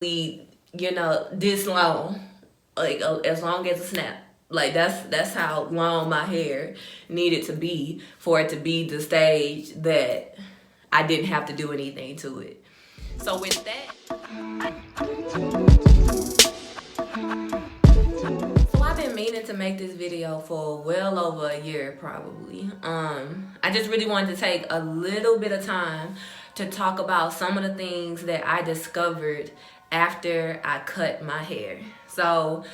this long, like as long as a snap. Like that's how long my hair needed to be for it to be the stage that I didn't have to do anything to it. So with that, so I've been meaning to make this video for well over a year probably. I just really wanted to take a little bit of time to talk about some of the things that I discovered after I cut my hair. So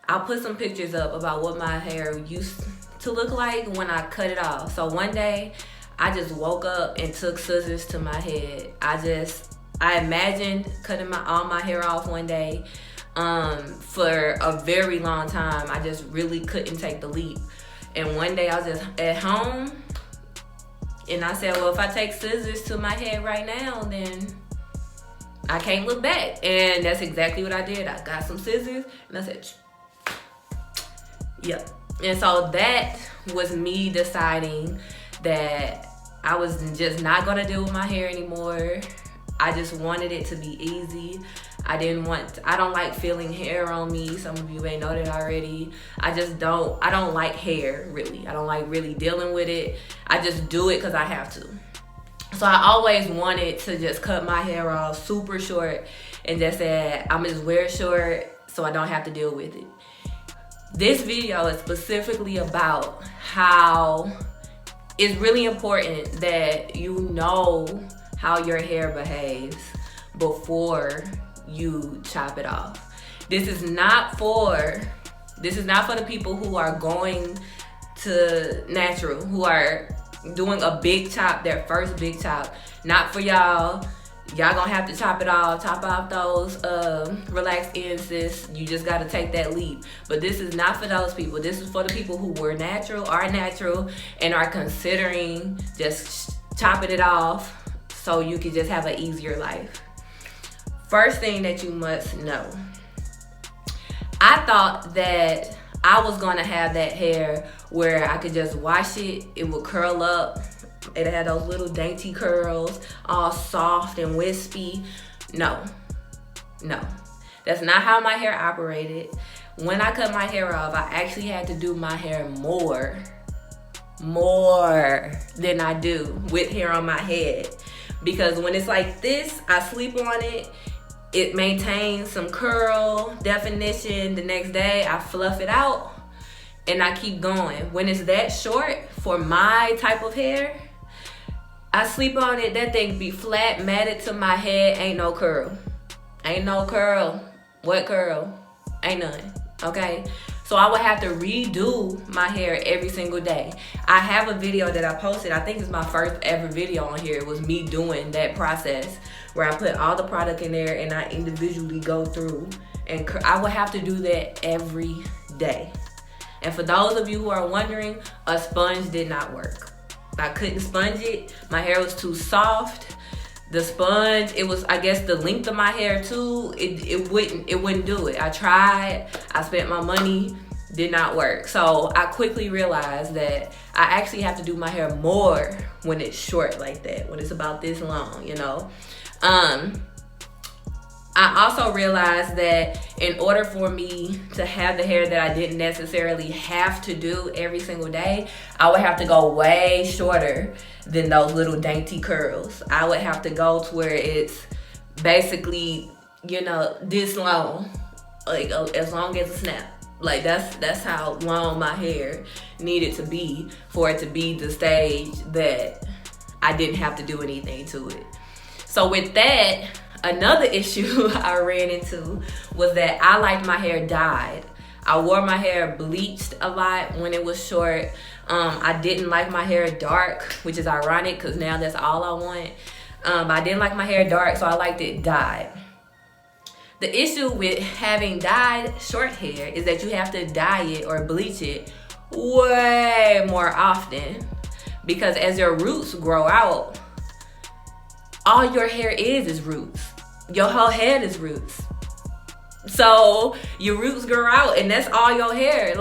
I'll put some pictures up about what my hair used to look like when I cut it off. So one day I just woke up and took scissors to my head. I imagined cutting all my hair off one day. For a very long time, I just really couldn't take the leap. And one day I was just at home and I said, well, if I take scissors to my head right now, then I can't look back. And that's exactly what I did. I got some scissors and I said, yep. And so that was me deciding that I was just not gonna deal with my hair anymore. I just wanted it to be easy. I don't like feeling hair on me. Some of you may know that already. I don't like hair, really. I don't like really dealing with it. I just do it because I have to. So I always wanted to just cut my hair off super short and just said, I'm just wear it short so I don't have to deal with it. This video is specifically about how it's really important that you know how your hair behaves before you chop it off. This is not for the people who are going to natural, who are doing a big chop, their first big chop. Not for y'all. Y'all gonna have to chop off those relaxed ends, sis. You just gotta take that leap. But this is not for those people. This is for the people who are natural, and are considering just chopping it off so you can just have an easier life. First thing that you must know. I thought that I was gonna have that hair where I could just wash it, it would curl up. It had those little dainty curls, all soft and wispy. No. That's not how my hair operated. When I cut my hair off, I actually had to do my hair more than I do with hair on my head. Because when it's like this, I sleep on it. It maintains some curl definition. The next day, I fluff it out and I keep going. When it's that short for my type of hair, I sleep on it, that thing be flat, matted to my head, ain't no curl. What curl? Ain't none, okay? So I would have to redo my hair every single day. I have a video that I posted, I think it's my first ever video on here. It was me doing that process where I put all the product in there and I individually go through. And I would have to do that every day. And for those of you who are wondering, a sponge did not work. I couldn't sponge it. My hair was too soft. The sponge, it was, I guess, the length of my hair too. It wouldn't do it. I tried. I spent my money. Did not work. So I quickly realized that I actually have to do my hair more when it's short like that. When it's about this long, you know. I also realized that in order for me to have the hair that I didn't necessarily have to do every single day, I would have to go way shorter than those little dainty curls. I would have to go to where it's basically, this long, like as long as a snap. Like that's how long my hair needed to be for it to be the stage that I didn't have to do anything to it. So with that, another issue I ran into was that I liked my hair dyed. I wore my hair bleached a lot when it was short. I didn't like my hair dark, which is ironic because now that's all I want. I didn't like my hair dark, so I liked it dyed. The issue with having dyed short hair is that you have to dye it or bleach it way more often, because as your roots grow out, all your hair is roots. Your whole head is roots. So your roots grow out and that's all your hair.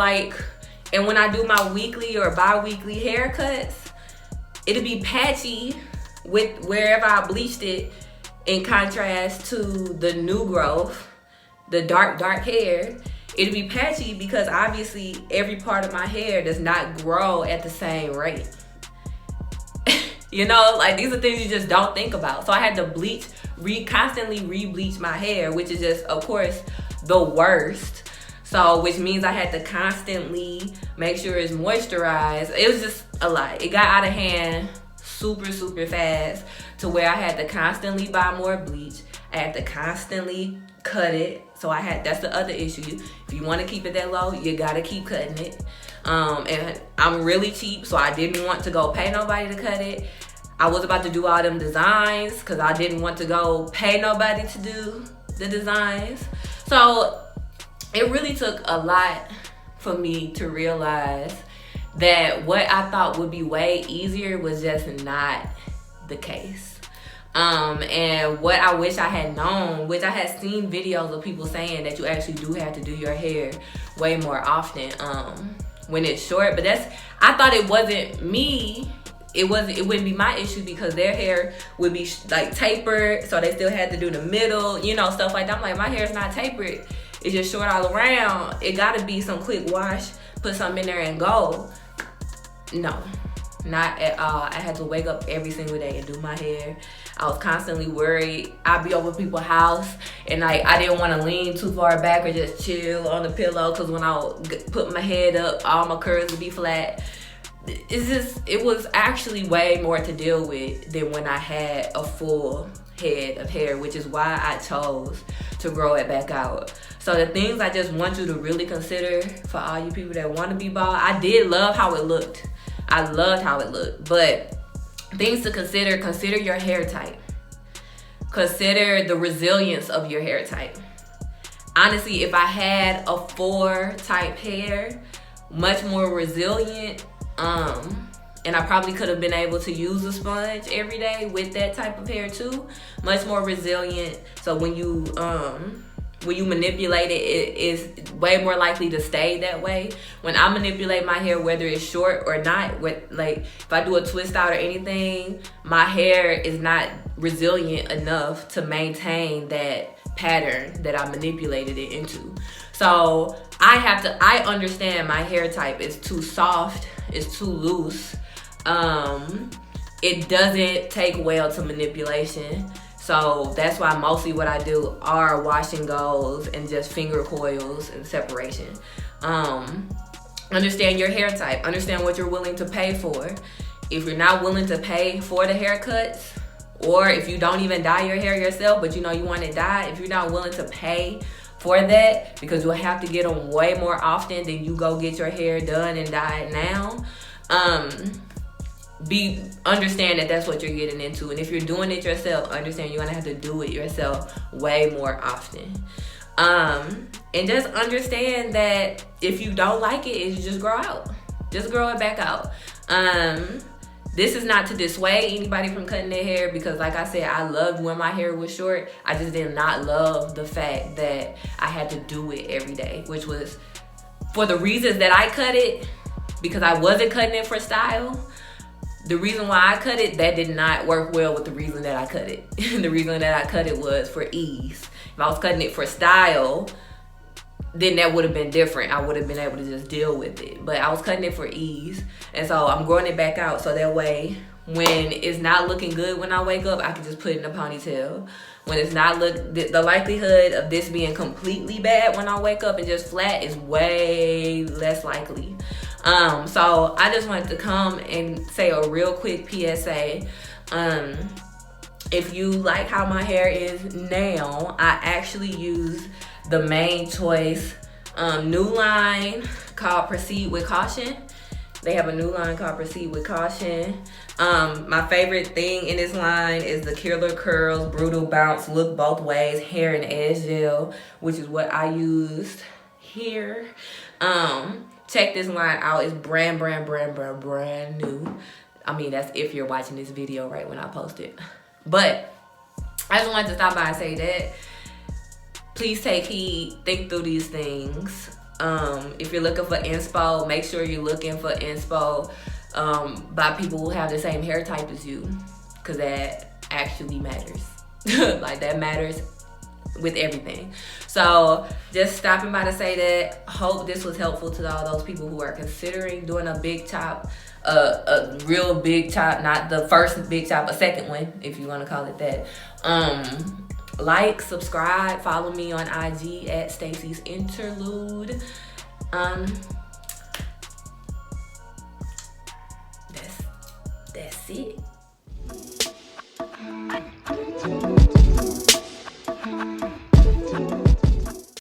And when I do my weekly or bi-weekly haircuts, it'll be patchy with wherever I bleached it in contrast to the new growth, the dark hair, it'll be patchy because obviously every part of my hair does not grow at the same rate. You know, like these are things you just don't think about. So I had to constantly re-bleach my hair, which is just, of course, the worst. So, which means I had to constantly make sure it's moisturized. It was just a lot. It got out of hand super fast to where I had to constantly buy more bleach. I had to constantly cut it. So that's the other issue. If you want to keep it that low, you gotta keep cutting it. And I'm really cheap, so I didn't want to go pay nobody to cut it. I was about to do all them designs because I didn't want to go pay nobody to do the designs. So it really took a lot for me to realize that what I thought would be way easier was just not the case. And what I wish I had known, which I had seen videos of people saying that you actually do have to do your hair way more often when it's short. But I thought it wasn't me. It wouldn't be my issue because their hair would be like tapered, so they still had to do the middle, you know, stuff like that. I'm like, my hair's not tapered. It's just short all around. It gotta be some quick wash, put something in there and go. No, not at all. I had to wake up every single day and do my hair. I was constantly worried. I'd be over people's house and like I didn't want to lean too far back or just chill on the pillow because when I would put my head up, all my curls would be flat. It was actually way more to deal with than when I had a full head of hair, which is why I chose to grow it back out. So the things I just want you to really consider for all you people that want to be bald, I did love how it looked. I loved how it looked, but things to consider your hair type. Consider the resilience of your hair type. Honestly, if I had a 4 type hair, much more resilient, and I probably could have been able to use a sponge every day with that type of hair too. Much more resilient. So when you manipulate it, it is way more likely to stay that way. When I manipulate my hair, whether it's short or not, like if I do a twist out or anything, my hair is not resilient enough to maintain that pattern that I manipulated it into. So I understand my hair type is too soft, it's too loose. It doesn't take well to manipulation. So that's why mostly what I do are wash and goes and just finger coils and separation. Understand your hair type. Understand what you're willing to pay for. If you're not willing to pay for the haircuts, or if you don't even dye your hair yourself, but you know you want it dyed, if you're not willing to pay for that, because you'll have to get them way more often than you go get your hair done and dyed now, understand that that's what you're getting into. And if you're doing it yourself, understand you're gonna have to do it yourself way more often. And just understand that if you don't like it, you just grow out. Just grow it back out. This is not to dissuade anybody from cutting their hair, because like I said, I loved when my hair was short. I just did not love the fact that I had to do it every day, which was for the reasons that I cut it, because I wasn't cutting it for style. The reason why I cut it, that did not work well with the reason that I cut it. The reason that I cut it was for ease. If I was cutting it for style, then that would have been different. I would have been able to just deal with it. But I was cutting it for ease. And so I'm growing it back out so that way when it's not looking good when I wake up, I can just put it in a ponytail. When it's not the likelihood of this being completely bad when I wake up and just flat is way less likely. So I just wanted to come and say a real quick PSA. If you like how my hair is now, I actually use the Mane Choice new line called Proceed with Caution. They have a new line called Proceed with Caution. My favorite thing in this line is the Killer Curls Brutal Bounce Look Both Ways Hair and Edge Gel, which is what I used here. Check this line out. It's brand new. I mean, that's if you're watching this video right when I post it. But I just wanted to stop by and say that. Please take heed. Think through these things. If you're looking for inspo, make sure you're looking for inspo by people who have the same hair type as you, because that actually matters. Like, that matters with everything. So just stopping by to say that. Hope this was helpful to all those people who are considering doing a big top, a real big top, not the first big top, a second one, if you want to call it that. Like, subscribe, follow me on IG at Stacey's Interlude. That's it.